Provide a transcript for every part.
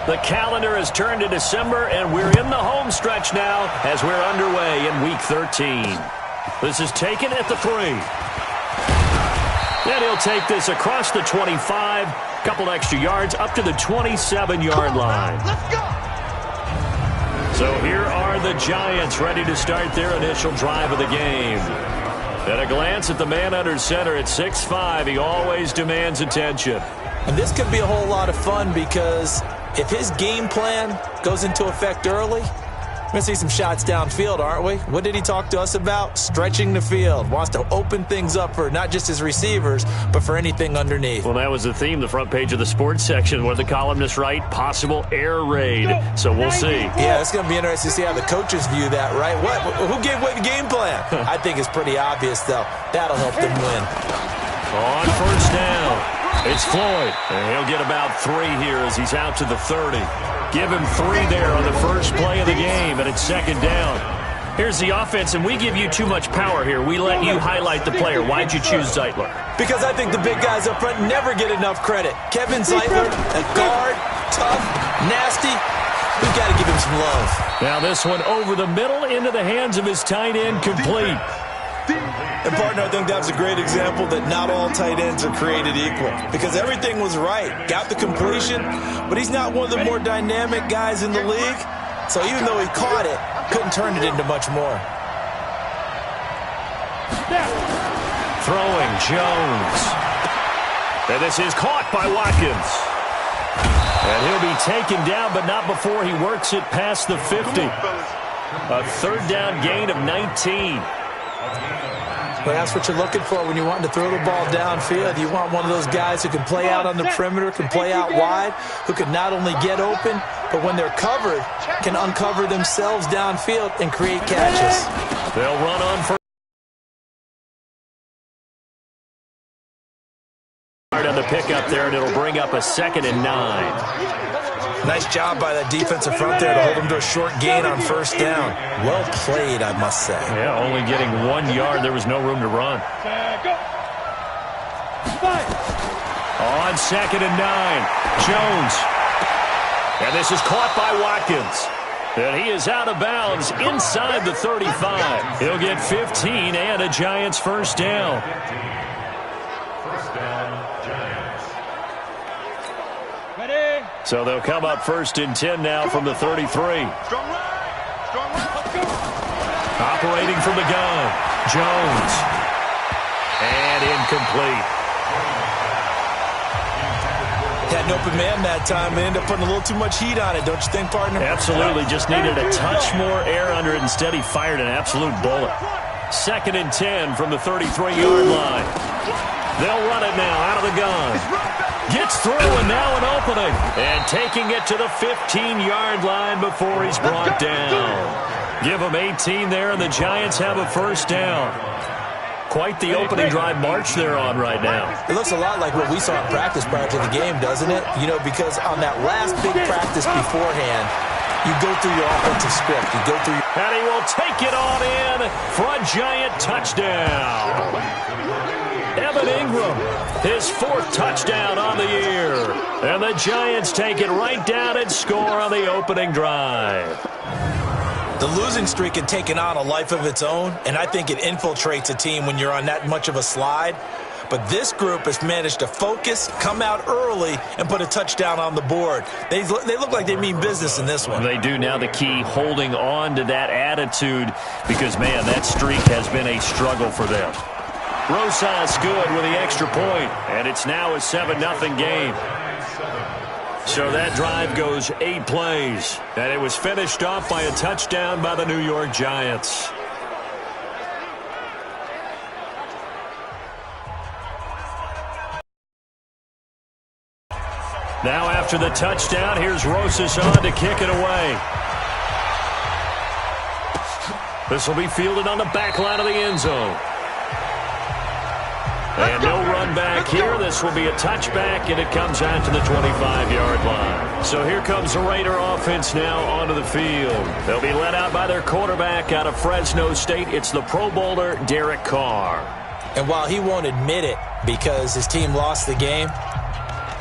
The calendar has turned to December, and we're in the home stretch now as we're underway in Week 13. This is taken at the 3. And he'll take this across the 25, couple extra yards, up to the 27-yard line. Let's go. So here are the Giants ready to start their initial drive of the game. At a glance at the man under center at 6'5", he always demands attention. And this could be a whole lot of fun because if his game plan goes into effect early, we're going to see some shots downfield, aren't we? What did he talk to us about? Stretching the field. Wants to open things up for not just his receivers, but for anything underneath. Well, that was the theme, the front page of the sports section, where the columnists write, possible air raid. So we'll see. Yeah, it's going to be interesting to see how the coaches view that, right? Who gave away the game plan? I think it's pretty obvious, though. That'll help them win. On first down. It's Floyd, and he'll get about 3 here as he's out to the 30. Give him 3 there on the first play of the game, and it's second down. Here's the offense, and we give you too much power here. We let you highlight the player. Why'd you choose Zeitler? Because I think the big guys up front never get enough credit. Kevin Zeitler, a guard, tough, nasty. We've got to give him some love. Now this one over the middle into the hands of his tight end, complete. And, partner, I think that's a great example that not all tight ends are created equal because everything was right. Got the completion, but he's not one of the more dynamic guys in the league. So even though he caught it, couldn't turn it into much more. Throwing Jones. And this is caught by Watkins. And he'll be taken down, but not before he works it past the 50. A third down gain of 19. Well, that's what you're looking for when you're wanting to throw the ball downfield. You want one of those guys who can play out on the perimeter, can play out wide, who can not only get open, but when they're covered, can uncover themselves downfield and create catches. They'll run on for on the pickup there, and it'll bring up a 2nd and 9. Nice job by that defensive front there to hold him to a short gain on first down. Well played, I must say. Yeah, only getting 1 yard. There was no room to run. On 2nd and 9, Jones. And this is caught by Watkins. And he is out of bounds inside the 35. He'll get 15 and a Giants first down. So they'll come up 1st and 10 now from the 33. Operating from the gun, Jones. And incomplete. Had an open man that time and ended up putting a little too much heat on it, don't you think, partner? Absolutely. Just needed a touch more air under it. Instead, he fired an absolute bullet. 2nd and 10 from the 33-yard line. They'll run it now out of the gun. Gets through, and now an opening. And taking it to the 15-yard line before he's brought down. Give him 18 there, and the Giants have a first down. Quite the opening drive march they're on right now. It looks a lot like what we saw in practice prior to the game, doesn't it? You know, because on that last big practice beforehand, you go through your offensive script. You go through your... And he will take it on in for a Giant touchdown. Evan Ingram, his 4th touchdown on the year. And the Giants take it right down and score on the opening drive. The losing streak had taken on a life of its own, and I think it infiltrates a team when you're on that much of a slide. But this group has managed to focus, come out early, and put a touchdown on the board. They look like they mean business in this one. They do. Now the key, holding on to that attitude, because, man, that streak has been a struggle for them. Rosas good with the extra point, and it's now a 7-0 game. So that drive goes 8 plays, and it was finished off by a touchdown by the New York Giants. Now after the touchdown, here's Rosas on to kick it away. This will be fielded on the back line of the end zone. And no run back here. This will be a touchback, and it comes out to the 25-yard line. So here comes the Raider offense now onto the field. They'll be led out by their quarterback out of Fresno State. It's the Pro Bowler, Derek Carr. And while he won't admit it because his team lost the game,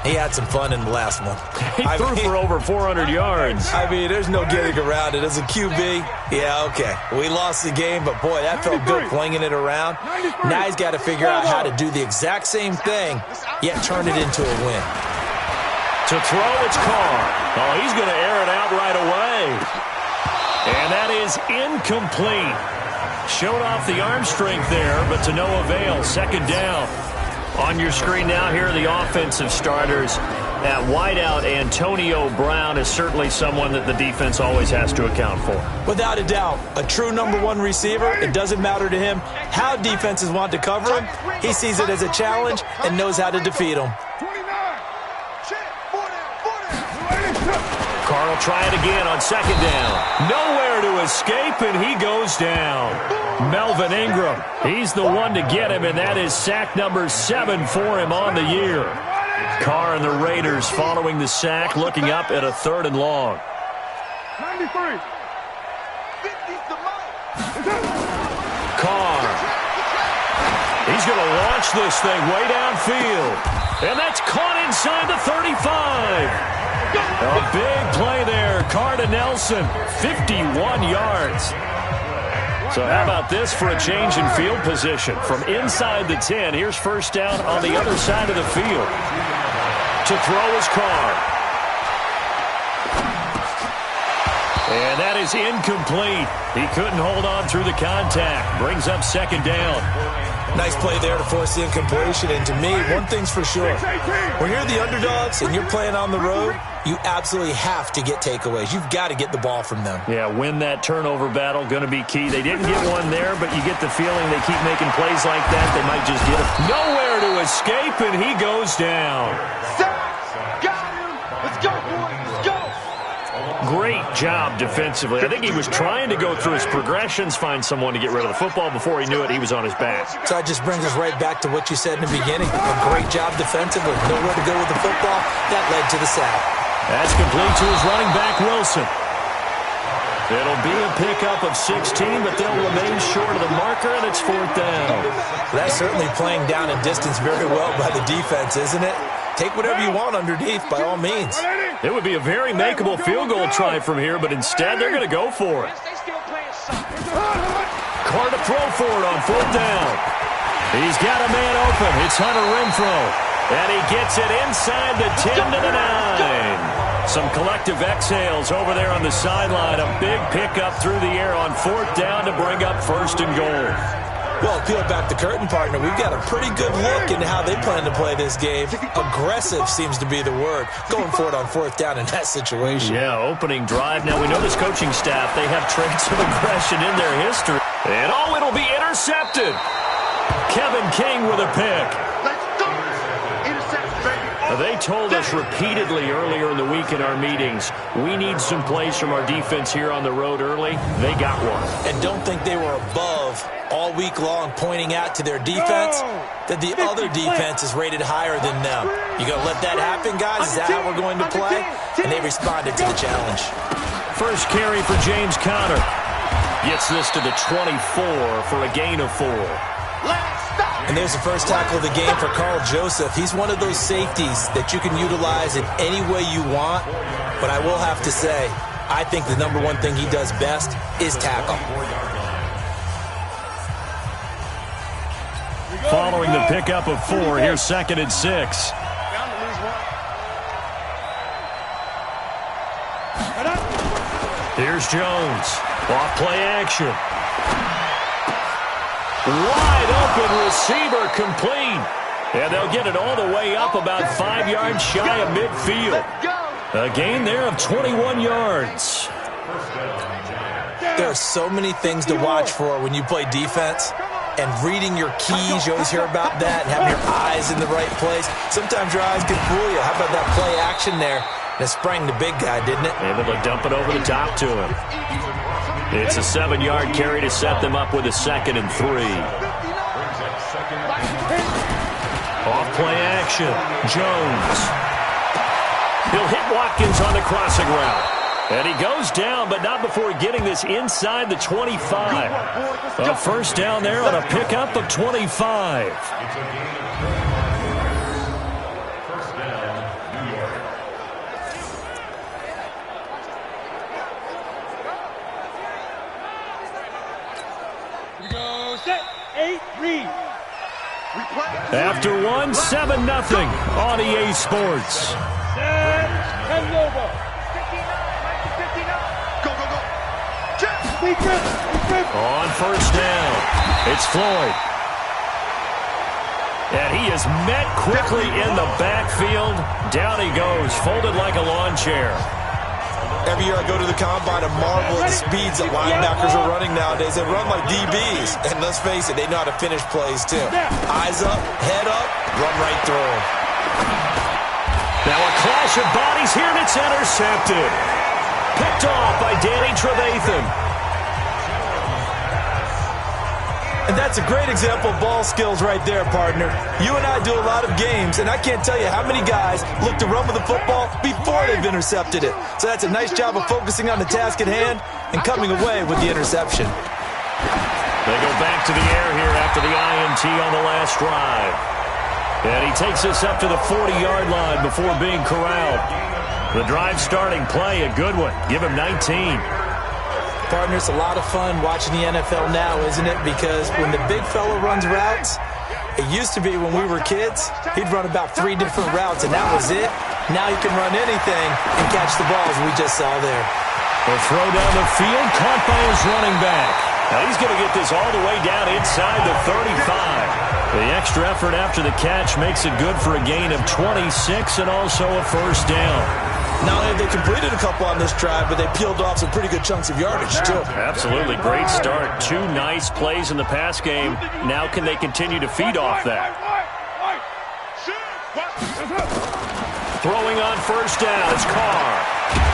He had some fun in the last one. He threw for over 400 yards. I mean, there's no getting around it. As a QB, yeah, okay. We lost the game, but, boy, that felt good flinging it around. Now he's got to figure out how to do the exact same thing, yet turn it into a win. To throw, it's Carr. Oh, he's going to air it out right away. And that is incomplete. Showed off the arm strength there, but to no avail. Second down. On your screen now, here are the offensive starters. At wideout, Antonio Brown is certainly someone that the defense always has to account for. Without a doubt, a true number one receiver. It doesn't matter to him how defenses want to cover him. He sees it as a challenge and knows how to defeat them. Carr will try it again on second down. Nowhere to escape, and he goes down. Melvin Ingram, he's the one to get him, and that is sack number 7 for him on the year. Carr and the Raiders following the sack, looking up at a 3rd and long. 93. Carr. He's going to launch this thing way downfield. And that's caught inside the 35. A big play there. Carr to Nelson, 51 yards. So how about this for a change in field position? From inside the 10, here's first down on the other side of the field. To throw is Carr. And that is incomplete. He couldn't hold on through the contact. Brings up second down. Nice play there to force the incompletion. And to me, one thing's for sure. When you're the underdogs and you're playing on the road, you absolutely have to get takeaways. You've got to get the ball from them. Yeah, win that turnover battle, going to be key. They didn't get one there, but you get the feeling they keep making plays like that, they might just get it. Nowhere to escape, and he goes down. Got him. Let's go, boys. Let's go. Great job defensively. I think he was trying to go through his progressions, find someone to get rid of the football. Before he knew it, he was on his back. So that just brings us right back to what you said in the beginning. A great job defensively. Nowhere to go with the football. That led to the sack. That's complete to his running back, Wilson. It'll be a pickup of 16, but they'll remain short of the marker, and it's 4th down. That's certainly playing down a distance very well by the defense, isn't it? Take whatever you want underneath, by all means. It would be a very makeable field goal try from here, but instead they're going to go for it. Carr to throw for it on 4th down. He's got a man open. It's Hunter Renfrow. And he gets it inside the 10 to the 9. Some collective exhales over there on the sideline. A big pickup through the air on 4th down to bring up 1st and goal. Well, peel back the curtain, partner. We've got a pretty good look into how they plan to play this game. Aggressive seems to be the word. Going for it on 4th down in that situation. Yeah, opening drive. Now, we know this coaching staff, they have traits of aggression in their history. And, oh, it'll be intercepted. Kevin King with a pick. They told us repeatedly earlier in the week in our meetings, we need some plays from our defense here on the road early. They got one. And don't think they were above all week long pointing out to their defense that the other defense is rated higher than them. You going to let that happen, guys? Is that how we're going to play? And they responded to the challenge. First carry for James Conner. Gets this to the 24 for a gain of 4. And there's the first tackle of the game for Carl Joseph. He's one of those safeties that you can utilize in any way you want. But I will have to say, I think the number one thing he does best is tackle. Following the pickup of 4, here's 2nd and 6. Here's Jones. Off play action. Wide open receiver complete. And they'll get it all the way up about 5 yards shy of midfield. A gain there of 21 yards. There are so many things to watch for when you play defense. And reading your keys, you always hear about that, and having your eyes in the right place. Sometimes your eyes can fool you. How about that play action there? And it sprang the big guy, didn't it? Able to dump it over the top to him. It's a 7-yard carry to set them up with a 2nd and 3. Off play action. Jones. He'll hit Watkins on the crossing route. And he goes down, but not before getting this inside the 25. A first down there on a pickup of 25. 8, read. After one, 7-0 on EA Sports. And over. 59. Go, go, go. On first down, it's Floyd. And he is met quickly in the backfield. Down he goes, folded like a lawn chair. Every year I go to the combine and marvel at the speeds that linebackers are running nowadays. They run like DBs. And let's face it, they know how to finish plays too. Eyes up, head up, run right through them. Now a clash of bodies here, and it's intercepted. Picked off by Danny Trevathan. And that's a great example of ball skills right there, partner. You and I do a lot of games, and I can't tell you how many guys look to run with the football before they've intercepted it. So that's a nice job of focusing on the task at hand and coming away with the interception. They go back to the air here after the INT on the last drive. And he takes us up to the 40-yard line before being corralled. The drive starting play, a good one. Give him 19. Partner, it's a lot of fun watching the NFL now, isn't it? Because when the big fella runs routes, it used to be when we were kids, he'd run about 3 different routes, and that was it. Now he can run anything and catch the balls we just saw there. A throw down the field, caught by his running back. Now he's going to get this all the way down inside the 35. The extra effort after the catch makes it good for a gain of 26 and also a first down. Not only have they completed a couple on this drive, but they peeled off some pretty good chunks of yardage, too. Absolutely. Great start. 2 nice plays in the pass game. Now can they continue to feed off that? Throwing on first down is Carr.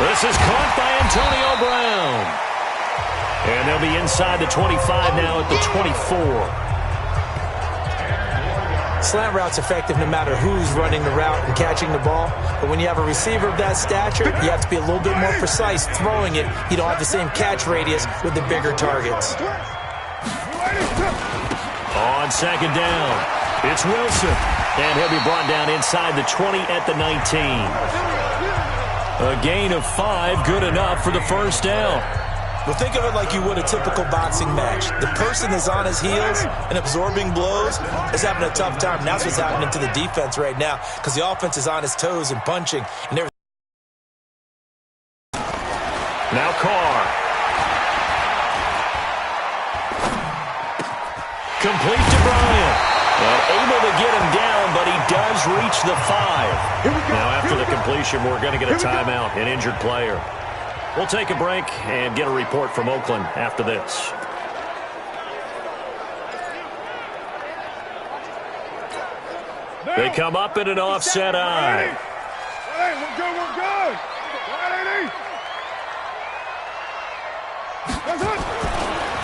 This is caught by Antonio Brown. And they'll be inside the 25 now at the 24. Slant route's effective no matter who's running the route and catching the ball. But when you have a receiver of that stature, you have to be a little bit more precise throwing it. You don't have the same catch radius with the bigger targets. On second down, it's Wilson. And he'll be brought down inside the 20 at the 19. A gain of 5, good enough for the first down. Well, think of it like you would a typical boxing match. The person that's on his heels and absorbing blows is having a tough time. And that's what's happening to the defense right now because the offense is on his toes and punching. And now Carr. Complete to Bryant. And able to get him down, but he does reach the 5. Now after the completion, we're going to get a timeout, an injured player. We'll take a break and get a report from Oakland after this. They come up in an offset eye. Hey, we're good.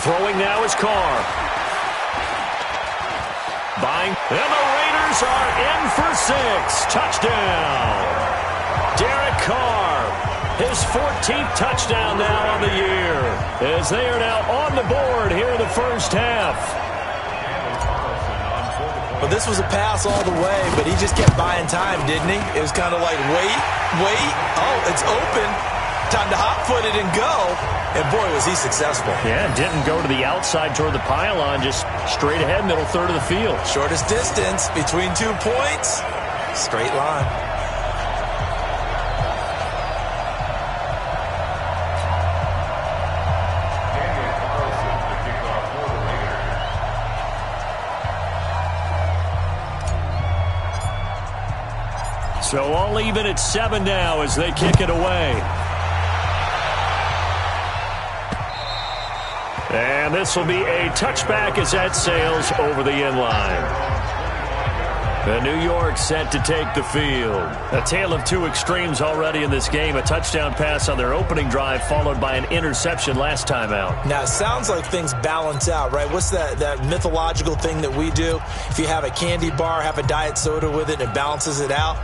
Throwing now is Carr. Buying. And the Raiders are in for 6. Touchdown. Derek Carr. His 14th touchdown now on the year, as they are now on the board here in the first half. Well, this was a pass all the way, but he just kept buying time, didn't he? It was kind of like, wait. Oh, it's open. Time to hot-foot it and go. And, boy, was he successful. Yeah, didn't go to the outside toward the pylon, just straight ahead, middle third of the field. Shortest distance between 2 points, straight line. So all even at 7 now as they kick it away. And this will be a touchback as that sails over the end line. The New York set to take the field. A tale of 2 extremes already in this game. A touchdown pass on their opening drive followed by an interception last time out. Now, it sounds like things balance out, right? What's that mythological thing that we do? If you have a candy bar, have a diet soda with it, it balances it out.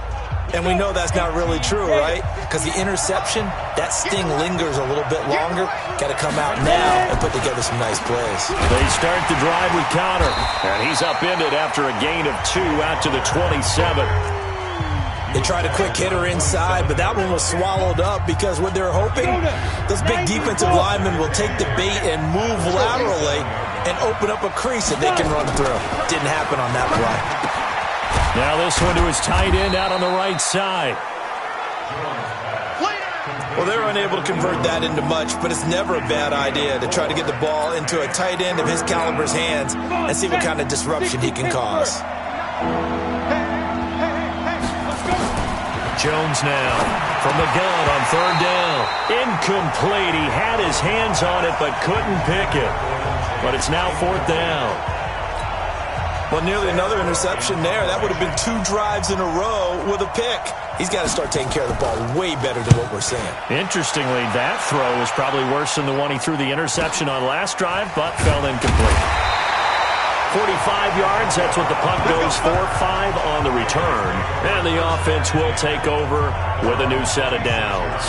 And we know that's not really true, right? Because the interception, that sting lingers a little bit longer. Got to come out now and put together some nice plays. They start the drive with Connor. And he's upended after a gain of 2 out to the 27. They tried a quick hitter inside, but that one was swallowed up because what they're hoping, those big defensive linemen will take the bait and move laterally. and open up a crease that they can run through. Didn't happen on that play. Now this one to his tight end out on the right side. Well, they're unable to convert that into much, but it's never a bad idea to try to get the ball into a tight end of his caliber's hands and see what kind of disruption he can cause. Jones now from the gun on third down. Incomplete. He had his hands on it but couldn't pick it. But it's now fourth down. Well, nearly another interception there. That would have been 2 drives in a row with a pick. He's got to start taking care of the ball way better than what we're seeing. Interestingly, that throw was probably worse than the one he threw the interception on last drive, but fell incomplete. 45 yards, that's what the puck goes for. 5 on the return. And the offense will take over with a new set of downs.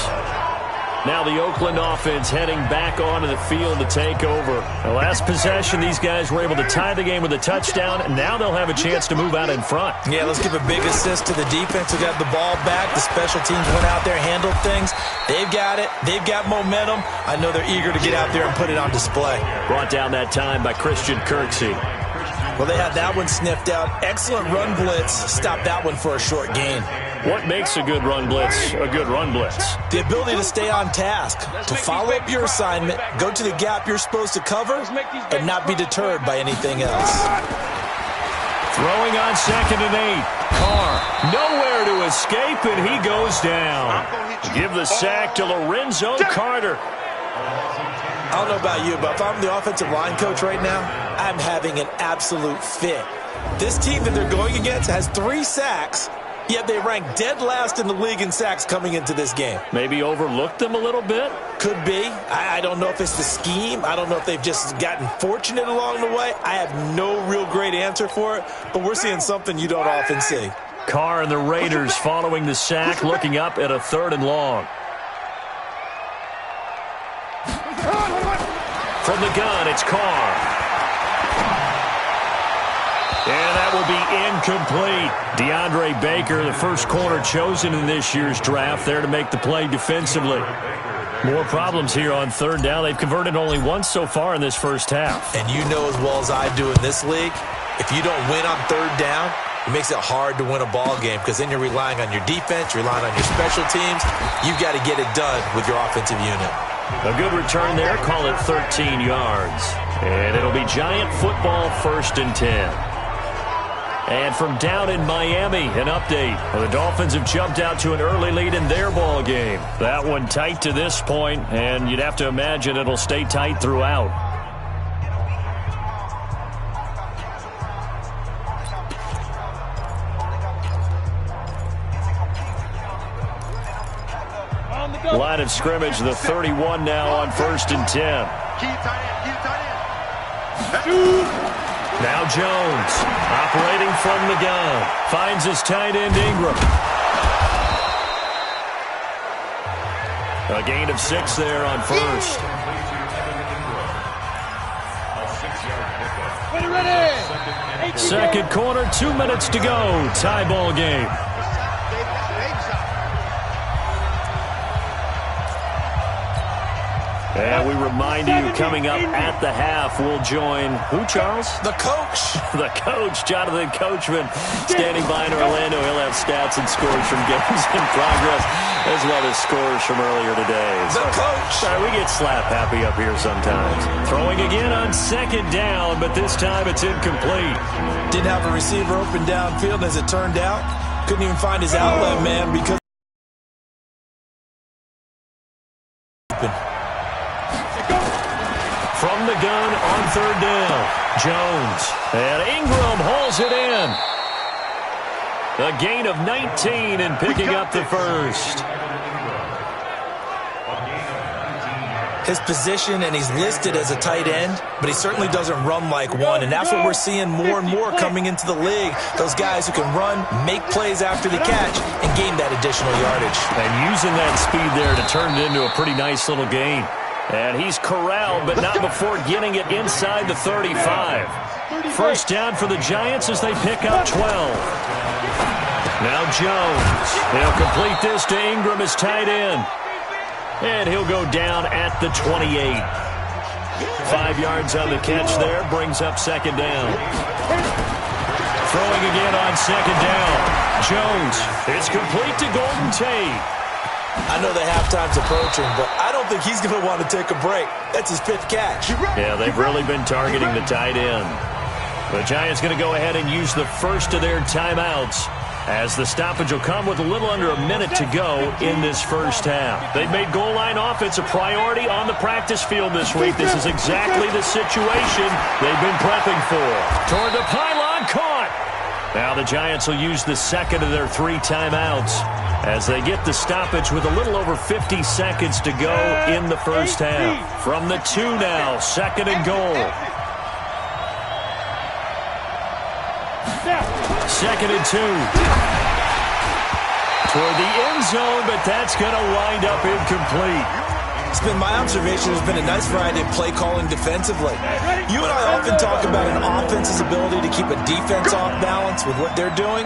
Now the Oakland offense heading back onto the field to take over. The last possession, these guys were able to tie the game with a touchdown, and now they'll have a chance to move out in front. Yeah, let's give a big assist to the defense who got the ball back. The special teams went out there, handled things. They've got it. They've got momentum. I know they're eager to get out there and put it on display. Brought down that time by Christian Kirksey. Well, they had that one sniffed out. Excellent run blitz. Stopped that one for a short gain. What makes a good run blitz a good run blitz? The ability to stay on task, to follow up your assignment, go to the gap you're supposed to cover, and not be deterred by anything else. Throwing on 2nd and 8. Carr nowhere to escape, and he goes down. Give the sack to Lorenzo Carter. I don't know about you, but if I'm the offensive line coach right now, I'm having an absolute fit. This team that they're going against has 3 sacks, yet they rank dead last in the league in sacks coming into this game. Maybe overlooked them a little bit? Could be. I don't know if it's the scheme. I don't know if they've just gotten fortunate along the way. I have no real great answer for it, but we're seeing something you don't often see. Carr and the Raiders following the sack, looking up at a 3rd and long. From the gun, it's Carr. And that will be incomplete. DeAndre Baker, the first corner chosen in this year's draft, there to make the play defensively. More problems here on 3rd down. They've converted only once so far in this first half. And you know as well as I do in this league, if you don't win on 3rd down, it makes it hard to win a ball game because then you're relying on your defense, you're relying on your special teams. You've got to get it done with your offensive unit. A good return there, call it 13 yards. And it'll be Giant football 1st and 10. And from down in Miami, an update. The Dolphins have jumped out to an early lead in their ball game. That one tight to this point, and you'd have to imagine it'll stay tight throughout. Line of scrimmage, the 31 now on 1st and 10. Now Jones, operating from the gun, finds his tight end Ingram. A gain of 6 there on 1st. Second quarter, 2 minutes to go. Tie ball game. And we remind you, coming up at the half, we'll join who, Charles? The coach. The coach, Jonathan Coachman, standing by in Orlando. He'll have stats and scores from games in progress, as well as scores from earlier today. The coach. Sorry, we get slap happy up here sometimes. Throwing again on 2nd down, but this time it's incomplete. Didn't have a receiver open downfield, as it turned out. Couldn't even find his outlet man because from the gun on 3rd down, Jones. And Ingram hauls it in. A gain of 19 and picking up the 1st. His position, and he's listed as a tight end, but he certainly doesn't run like one, and that's what we're seeing more and more coming into the league. Those guys who can run, make plays after the catch, and gain that additional yardage. And using that speed there to turn it into a pretty nice little gain. And he's corralled, but not before getting it inside the 35. First down for the Giants as they pick up 12. Now Jones. He'll complete this to Ingram as tight end. And he'll go down at the 28. 5 yards on the catch there, brings up second down. Throwing again on second down. Jones, it's complete to Golden Tate. I know the halftime's approaching, but I don't think he's going to want to take a break. That's his 5th catch. Yeah, they've really been targeting the tight end. The Giants going to go ahead and use the first of their timeouts, as the stoppage will come with a little under a minute to go in this first half. They've made goal line offense a priority on the practice field this week. This is exactly the situation they've been prepping for. Toward the pylon, caught. Now the Giants will use the second of their 3 timeouts as they get the stoppage with a little over 50 seconds to go in the first half. From the 2 now, second and goal. Second and 2. Toward the end zone, but that's going to wind up incomplete. It's been my observation there's been a nice variety of play calling defensively. You and I often talk about an offense's ability to keep a defense off balance with what they're doing.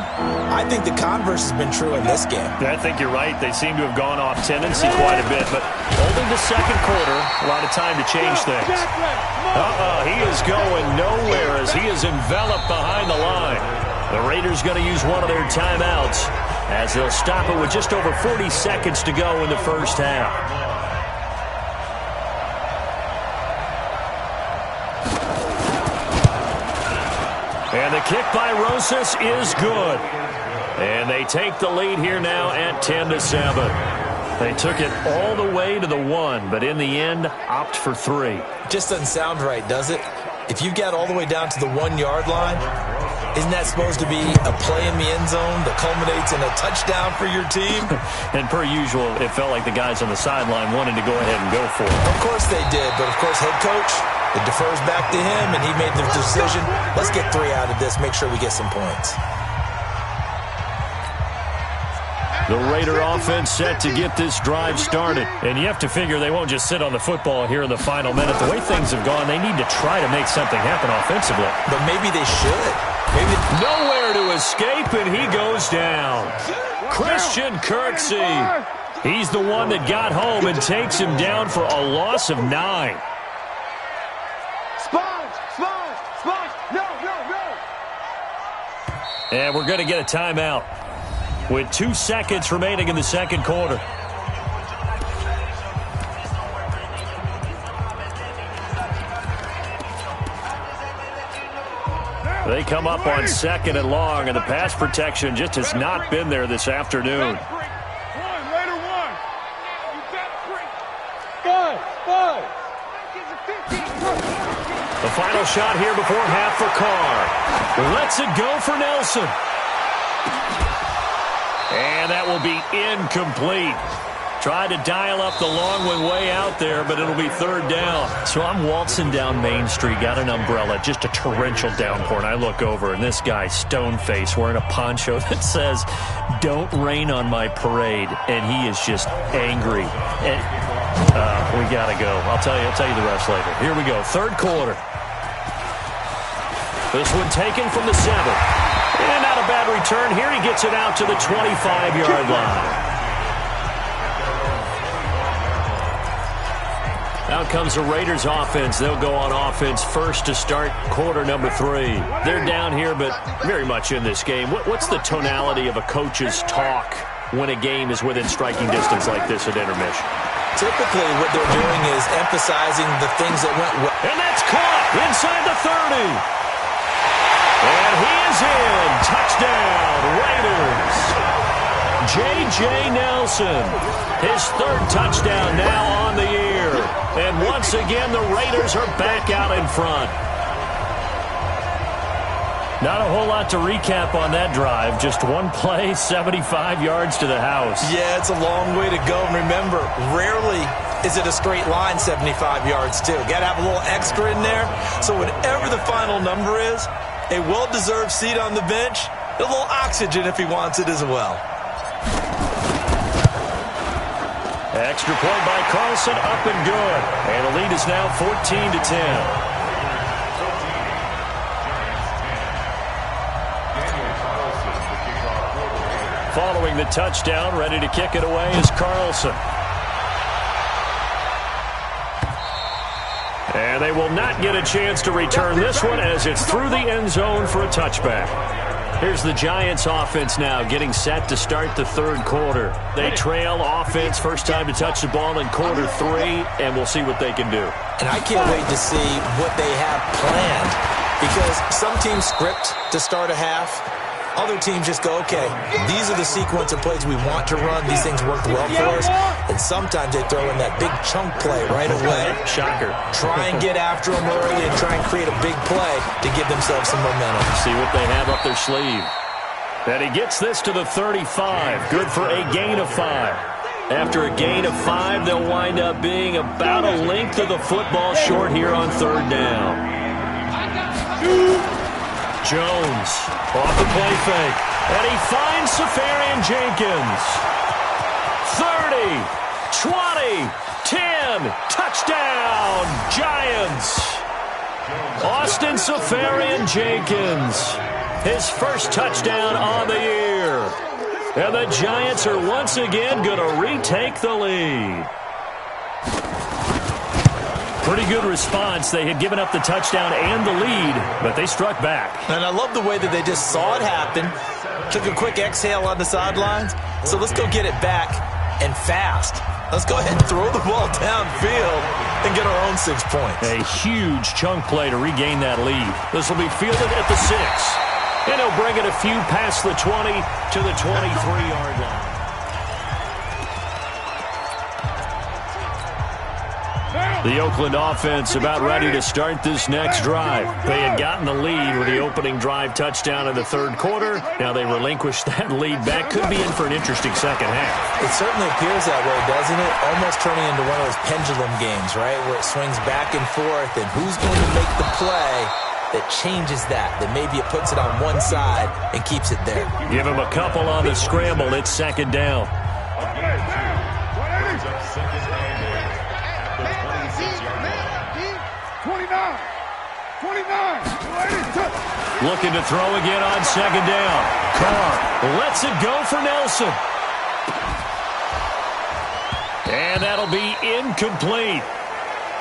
I think the converse has been true in this game. I think you're right. They seem to have gone off tendency quite a bit, but holding the second quarter, a lot of time to change things. He is going nowhere as he is enveloped behind the line. The Raiders going to use one of their timeouts as they'll stop it with just over 40 seconds to go in the first half. And the kick by Rosas is good. And they take the lead here now at 10-7. They took it all the way to the 1, but in the end, opt for 3. Just doesn't sound right, does it? If you get all the way down to the 1-yard line, isn't that supposed to be a play in the end zone that culminates in a touchdown for your team? And per usual, it felt like the guys on the sideline wanted to go ahead and go for it. Of course they did, but of course head coach, it defers back to him, and he made the decision. Let's get 3 out of this, make sure we get some points. The Raider offense set to get this drive started. And you have to figure they won't just sit on the football here in the final minute. The way things have gone, they need to try to make something happen offensively. But maybe they should. Maybe nowhere to escape, and he goes down. Christian Kirksey. He's the one that got home and takes him down for a loss of 9. No. And we're going to get a timeout with 2 seconds remaining in the second quarter. They come up on second and long, and the pass protection just has not been there this afternoon. The final shot here before half for Carr. Lets it go for Nelson. And that will be incomplete. Tried to dial up the long one way out there, but it'll be third down. So I'm waltzing down Main Street, got an umbrella, just a torrential downpour, and I look over, and this guy, stone-faced, wearing a poncho that says, "Don't rain on my parade," and he is just angry. And we got to go. I'll tell you the rest later. Here we go, third quarter. This one taken from the 7. And not a bad return here. He gets it out to the 25-yard line. Out comes the Raiders offense. They'll go on offense first to start quarter number 3. They're down here, but very much in this game. What's the tonality of a coach's talk when a game is within striking distance like this at intermission? Typically, what they're doing is emphasizing the things that went well. And that's caught inside the 30. And he is in. Touchdown, Raiders. J.J. Nelson, his 3rd touchdown now on the year. And once again, the Raiders are back out in front. Not a whole lot to recap on that drive. Just one play, 75 yards to the house. Yeah, it's a long way to go. And remember, rarely is it a straight line 75 yards, too. Got to have a little extra in there. So whatever the final number is, a well-deserved seat on the bench, a little oxygen if he wants it as well. Extra point by Carlson, up and good. And the lead is now 14-10. Following the touchdown, ready to kick it away is Carlson. And And they will not get a chance to return this one as it's through the end zone for a touchback. Here's the Giants offense now getting set to start the third quarter. They trail offense, first time to touch the ball in quarter 3, and we'll see what they can do. And I can't wait to see what they have planned, because some teams script to start a half. Other teams just go, okay, these are the sequence of plays we want to run. These things worked well for us. And sometimes they throw in that big chunk play right away. Shocker. Try and get after them early and try and create a big play to give themselves some momentum. See what they have up their sleeve. And he gets this to the 35. Good for a gain of 5. After a gain of 5, they'll wind up being about a length of the football short here on third down. Jones off the play fake, and he finds Safarian Jenkins. 30, 20, 10, touchdown, Giants. Austin Safarian Jenkins, his first touchdown on the year. And the Giants are once again going to retake the lead. Pretty good response. They had given up the touchdown and the lead, but they struck back. And I love the way that they just saw it happen, took a quick exhale on the sidelines. So let's go get it back, and fast. Let's go ahead and throw the ball downfield and get our own 6 points. A huge chunk play to regain that lead. This will be fielded at the 6. And he'll bring it a few past the 20 to the 23-yard line. The Oakland offense about ready to start this next drive. They had gotten the lead with the opening drive touchdown in the third quarter. Now they relinquished that lead back. Could be in for an interesting second half. It certainly appears that way, doesn't it? Almost turning into one of those pendulum games, right, where it swings back and forth, and who's going to make the play that changes that maybe it puts it on one side and keeps it there. Give him a couple on the scramble. It's second down. Looking to throw again on second down. Carr lets it go for Nelson. And that'll be incomplete.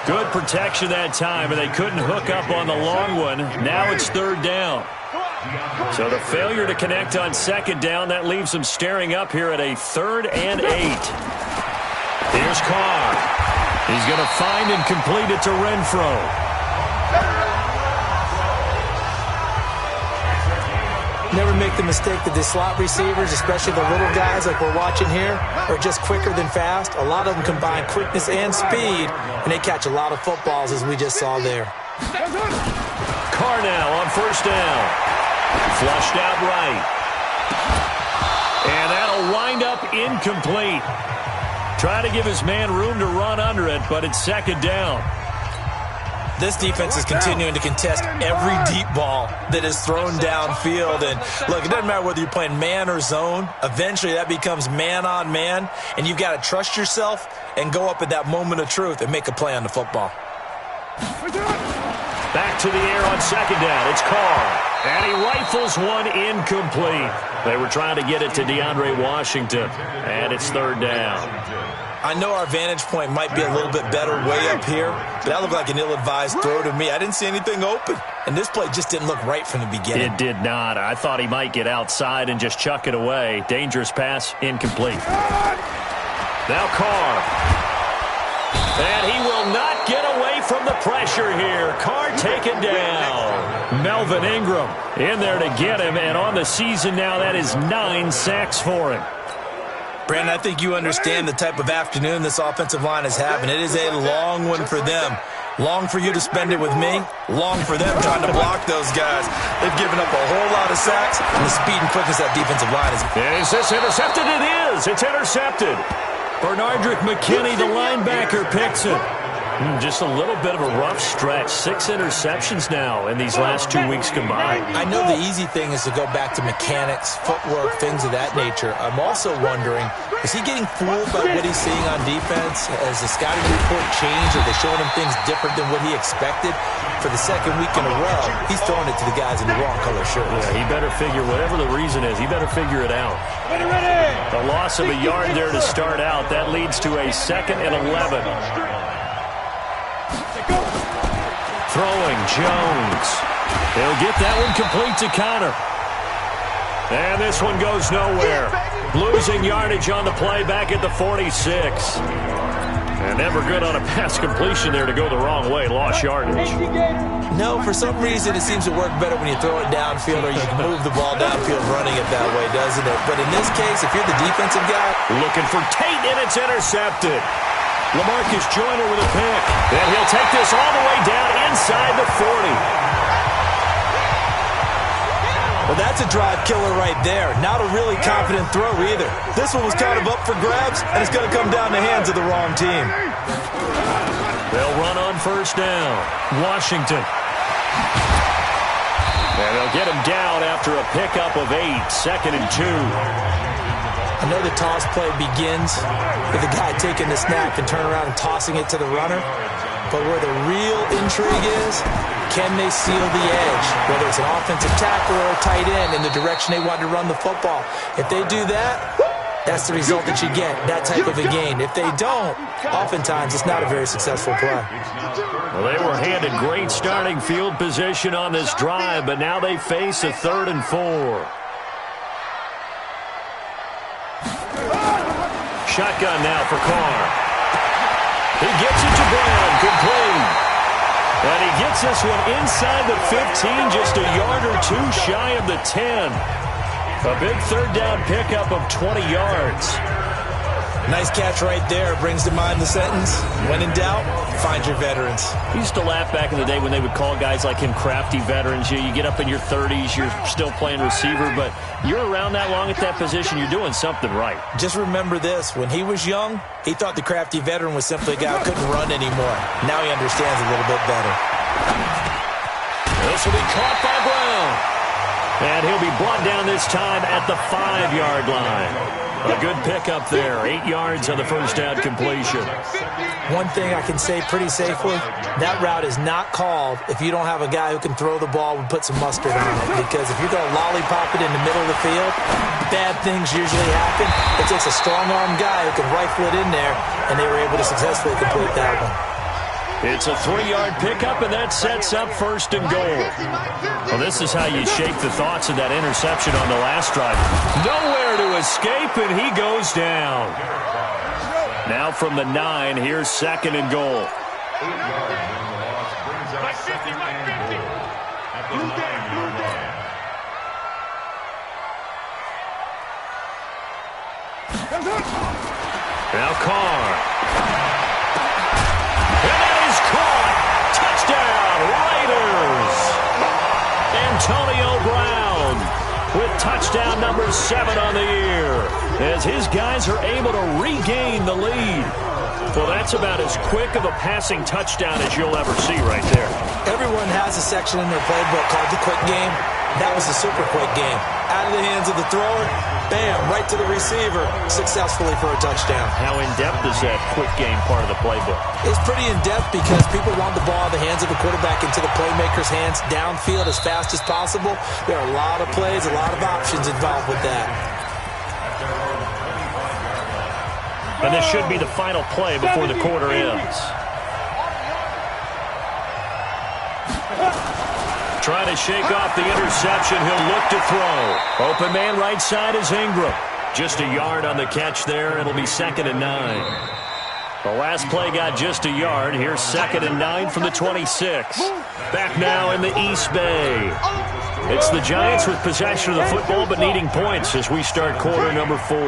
Good protection that time, and they couldn't hook up on the long one. Now it's third down. So the failure to connect on second down, that leaves them staring up here at a 3rd and 8. Here's Carr. He's going to find and complete it to Renfro. Never make the mistake that the slot receivers, especially the little guys like we're watching here, are just quicker than fast. A lot of them combine quickness and speed, and they catch a lot of footballs, as we just saw there. Carr now on first down. Flushed out right. And that'll wind up incomplete. Try to give his man room to run under it, but it's second down. This defense is continuing to contest every deep ball that is thrown downfield. And, look, it doesn't matter whether you're playing man or zone. Eventually, that becomes man-on-man, and you've got to trust yourself and go up at that moment of truth and make a play on the football. Back to the air on second down. It's Carr. And he rifles one incomplete. They were trying to get it to DeAndre Washington. And it's third down. I know our vantage point might be a little bit better way up here, but that looked like an ill-advised throw to me. I didn't see anything open, and this play just didn't look right from the beginning. It did not. I thought he might get outside and just chuck it away. Dangerous pass, incomplete. Now Carr. And he will not get away from the pressure here. Carr taken down. Melvin Ingram in there to get him, and on the season now, that is 9 sacks for him. Brandon, I think you understand the type of afternoon this offensive line is having. It is a long one for them. Long for you to spend it with me. Long for them trying to block those guys. They've given up a whole lot of sacks, and the speed and quickness that defensive line is. Is this intercepted? It is. It's intercepted. Bernardrick McKinney, the linebacker, picks it. Just a little bit of a rough stretch. 6 interceptions now in these last 2 weeks combined. I know the easy thing is to go back to mechanics, footwork, things of that nature. I'm also wondering, is he getting fooled by what he's seeing on defense? Has the scouting report changed? Are they showing him things different than what he expected? For the second week in a row, he's throwing it to the guys in the wrong color shirts. Yeah, he better figure, whatever the reason is, he better figure it out. The loss of a yard there to start out. That leads to a 2nd and 11. Throwing Jones. He'll get that one complete to Connor. And this one goes nowhere. Losing yardage on the play back at the 46. And never good on a pass completion there to go the wrong way. Lost yardage. No, for some reason it seems to work better when you throw it downfield or you can move the ball downfield running it that way, doesn't it? But in this case, if you're the defensive guy... Looking for Tate, and it's intercepted. LaMarcus Joyner with a pick. And he'll take this all the way down inside the 40. Well, that's a drive killer right there. Not a really confident throw either. This one was kind of up for grabs, and it's going to come down the hands of the wrong team. They'll run on first down. Washington. And they'll get him down after a pickup of 8, 2nd and 2. I know the toss play begins with the guy taking the snap and turn around and tossing it to the runner. But where the real intrigue is, can they seal the edge? Whether it's an offensive tackle or a tight end in the direction they want to run the football. If they do that, that's the result that you get, that type of a game. If they don't, oftentimes it's not a very successful play. Well, they were handed great starting field position on this drive, but now they face a 3rd and 4. Shotgun now for Carr. He gets it to Brown, complete. And he gets this one inside the 15, just a yard or two shy of the 10. A big 3rd down pickup of 20 yards. Nice catch right there. Brings to mind the sentence, when in doubt, find your veterans. I used to laugh back in the day when they would call guys like him crafty veterans. You get up in your 30s, you're still playing receiver, but you're around that long at that position, you're doing something right. Just remember this. When he was young, he thought the crafty veteran was simply a guy who couldn't run anymore. Now he understands a little bit better. This will be caught by Brown. And he'll be brought down this time at the 5-yard line. A good pickup there. 8 yards on the first down completion. One thing I can say pretty safely, that route is not called if you don't have a guy who can throw the ball and put some mustard on it. Because if you're going to lollipop it in the middle of the field, bad things usually happen. It takes a strong-arm guy who can rifle it in there, and they were able to successfully complete that one. It's a 3-yard pickup, and that sets up 1st and goal. Well, this is how you shape the thoughts of that interception on the last drive. Nowhere to escape, and he goes down. Now from the 9, here's 2nd and goal. Now Carr. Antonio Brown with touchdown number 7 on the year as his guys are able to regain the lead. Well, that's about as quick of a passing touchdown as you'll ever see right there. Everyone has a section in their playbook called the quick game. That was a super quick game. Out of the hands of the thrower, bam, right to the receiver, successfully for a touchdown. How in-depth is that quick game part of the playbook? It's pretty in-depth because people want the ball in the hands of the quarterback into the playmaker's hands downfield as fast as possible. There are a lot of plays, a lot of options involved with that. And this should be the final play before the quarter ends. Trying to shake off the interception. He'll look to throw. Open man right side is Ingram. Just a yard on the catch there. It'll be 2nd and 9. The last play got just a yard. Here's 2nd and 9 from the 26. Back now in the East Bay. It's the Giants with possession of the football but needing points as we start quarter number 4. To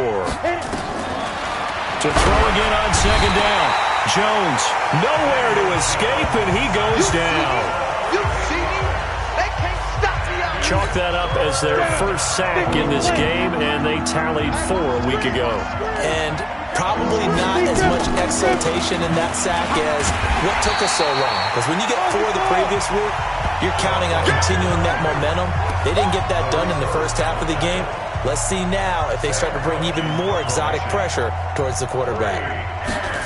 throw again on 2nd down. Jones nowhere to escape, and he goes down. Chalk that up as their first sack in this game, and they tallied 4 a week ago. And probably not as much exultation in that sack as what took us so long. Because when you get 4 the previous week, you're counting on continuing that momentum. They didn't get that done in the first half of the game. Let's see now if they start to bring even more exotic pressure towards the quarterback.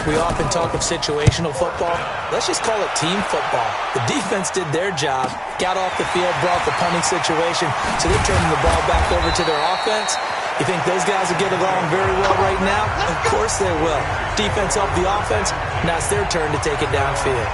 We often talk of situational football. Let's just call it team football. The defense did their job, got off the field, brought the punting situation, so they're turning the ball back over to their offense. You think those guys will get along very well right now? Of course they will. Defense helped the offense. Now it's their turn to take it downfield.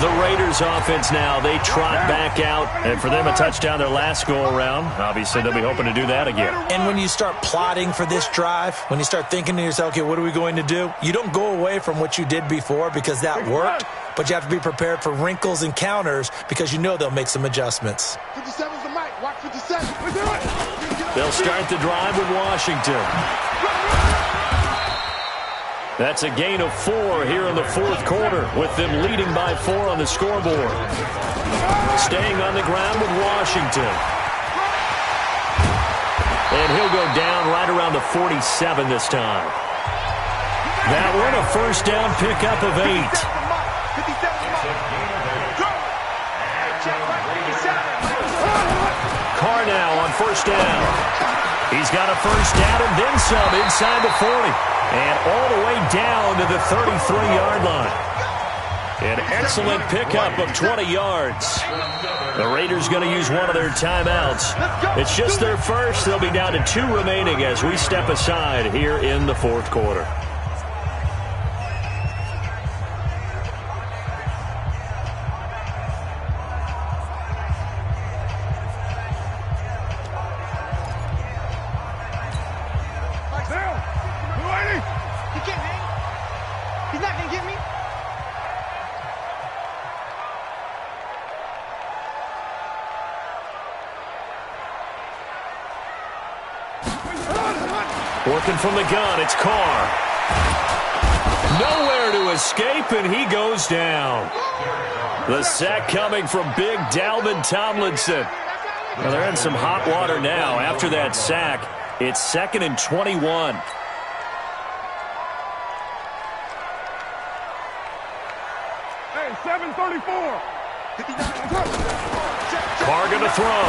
The Raiders offense now, they trot back out. And for them, a touchdown their last go-around. Obviously, they'll be hoping to do that again. And when you start plotting for this drive, when you start thinking to yourself, okay, what are we going to do? You don't go away from what you did before because that worked. But you have to be prepared for wrinkles and counters because you know they'll make some adjustments. 57's the mic. Watch 57. They'll start the drive with Washington. That's a gain of 4 here in the fourth quarter, with them leading by 4 on the scoreboard. Staying on the ground with Washington. And he'll go down right around the 47 this time. That one a first down pickup of 8. Carr now on first down. He's got a first down and then some inside the 40. And all the way down to the 33-yard line. An excellent pickup of 20 yards. The Raiders going to use one of their timeouts. It's just their first. They'll be down to 2 remaining as we step aside here in the fourth quarter. Working from the gun, it's Carr. Nowhere to escape, and he goes down. The sack coming from big Dalvin Tomlinson. Well, they're in some hot water now. After that sack, it's 2nd and 21. Hey, 7:34. Carr going to throw.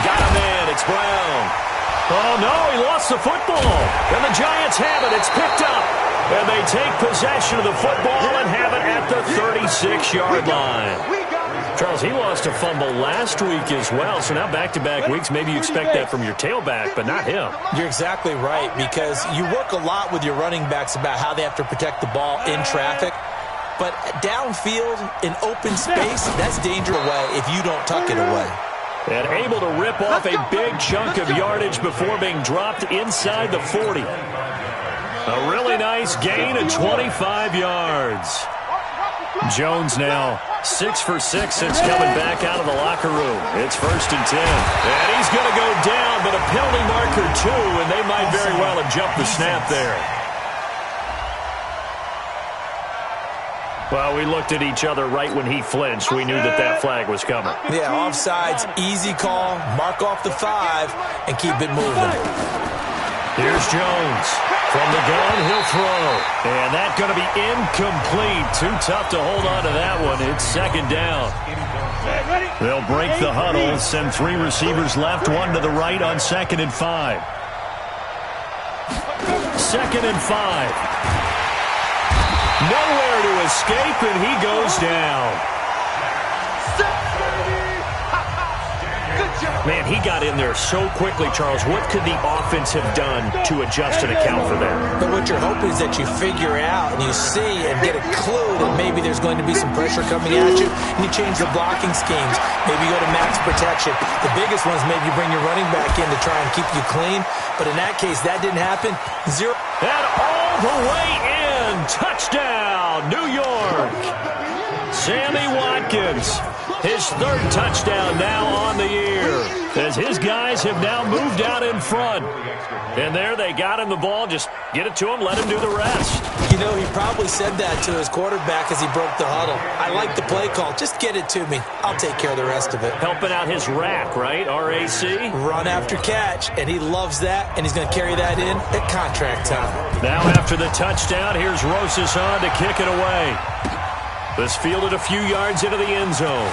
Got a man, it's Brown. Oh, no, he lost the football. And the Giants have it. It's picked up. And they take possession of the football and have it at the 36-yard line. Charles, he lost a fumble last week as well. So now back-to-back weeks, maybe you expect that from your tailback, but not him. You're exactly right, because you work a lot with your running backs about how they have to protect the ball in traffic. But downfield, in open space, that's danger away if you don't tuck it away. And able to rip off a big chunk of yardage before being dropped inside the 40. A really nice gain of 25 yards. Jones now 6 for 6 since coming back out of the locker room. It's 1st and 10. And he's going to go down, but a penalty marker too, and they might very well have jumped the snap there. Well, we looked at each other right when he flinched. We knew that that flag was coming. Yeah, offsides, easy call, mark off the 5, and keep it moving. Here's Jones. From the gun, he'll throw. And that's going to be incomplete. Too tough to hold on to that one. It's 2nd down. They'll break the huddle, send 3 receivers left, 1 to the right on 2nd and 5. 2nd and 5. Nowhere to escape, and he goes down. Man, he got in there so quickly, Charles. What could the offense have done to adjust and account for that? But what you're hoping is that you figure out and you see and get a clue that maybe there's going to be some pressure coming at you, and you change the blocking schemes. Maybe you go to max protection. The biggest one is maybe you bring your running back in to try and keep you clean. But in that case, that didn't happen. 0. And all the way in. Touchdown, New York. Sammy Watkins. His 3rd touchdown now on the year, as his guys have now moved out in front. And there they got him the ball. Just get it to him, let him do the rest. You know, he probably said that to his quarterback as he broke the huddle. I like the play call. Just get it to me. I'll take care of the rest of it. Helping out his rack, right? R-A-C? Run after catch, and he loves that, and he's going to carry that in at contract time. Now after the touchdown, here's Rosas on to kick it away. This fielded a few yards into the end zone.